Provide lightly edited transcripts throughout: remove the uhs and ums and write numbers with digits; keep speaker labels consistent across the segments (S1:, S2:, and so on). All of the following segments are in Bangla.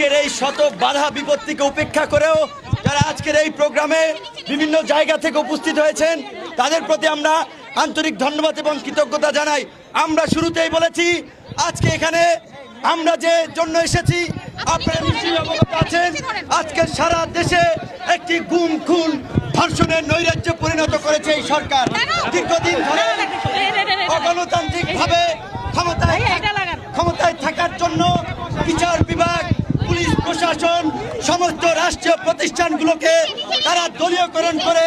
S1: আজকের এই শত বাধা বিপত্তিকে উপেক্ষা করেও যারা আজকের এই প্রোগ্রামে বিভিন্ন জায়গা থেকে উপস্থিত হয়েছেন তাদের প্রতি আমরা আন্তরিক ধন্যবাদ এবং কৃতজ্ঞতা জানাই। আমরা শুরুতেই বলেছি আজকে এখানে আমরা যে জন্য এসেছি আপনারা নিশ্চয়ই অবগত আছেন, আজকে সারা দেশে একটি গুম খুন ধর্ষণের নৈরাজ্যে পরিণত করেছে এই সরকার। দীর্ঘদিন ধরে অগণতান্ত্রিকভাবে ক্ষমতায় থাকার জন্য বিচার বিভাগ, পুলিশ প্রশাসন, সমস্ত রাষ্ট্রীয় প্রতিষ্ঠানগুলোকে তারা দলীয়করণ করে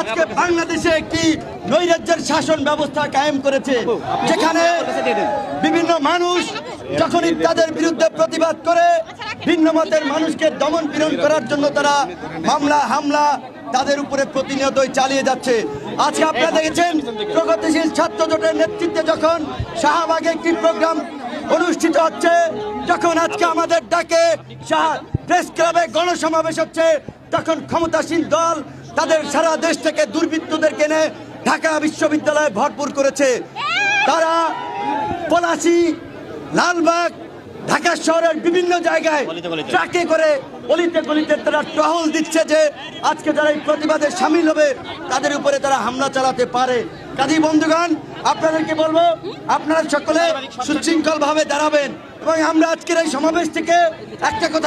S1: আজকে বাংলাদেশে একটি নৈরাজ্যের শাসন ব্যবস্থা কায়েম করেছে, যেখানে বিভিন্ন মানুষ যখনই তাদের বিরুদ্ধে প্রতিবাদ করে ভিন্ন মতের মানুষকে দমন পীড়ন করার জন্য তারা মামলা হামলা তাদের উপরে প্রতিনিয়তই চালিয়ে যাচ্ছে। আজকে আপনারা দেখেছেন প্রগতিশীল ছাত্র জোটের নেতৃত্বে যখন শাহবাগে একটি প্রোগ্রাম অনুষ্ঠিত হচ্ছে, যখন আজকে আমাদের ডাকে প্রেস ক্লাবে গণসমাবেশ হচ্ছে, তখন ক্ষমতাসীন দল তাদের সারা দেশ থেকে দুর্বৃত্তদেরকে এনে ঢাকা বিশ্ববিদ্যালয়ে ভরপুর করেছে। তারা পলাশী, লালবাগ, ঢাকা শহরের বিভিন্ন জায়গায় ট্রাকে করে অলিতে গলিতে তারা টহল দিচ্ছে যে আজকে যারা এই প্রতিবাদে সামিল হবে তাদের উপরে তারা হামলা চালাতে পারে। কাজী বন্ধুগণ, আপনাদেরকে বলবো আপনারা সকলে সুশৃঙ্খলভাবে দাঁড়াবেন এবং আমরা আজকের এই সমাবেশ থেকে একটা কথা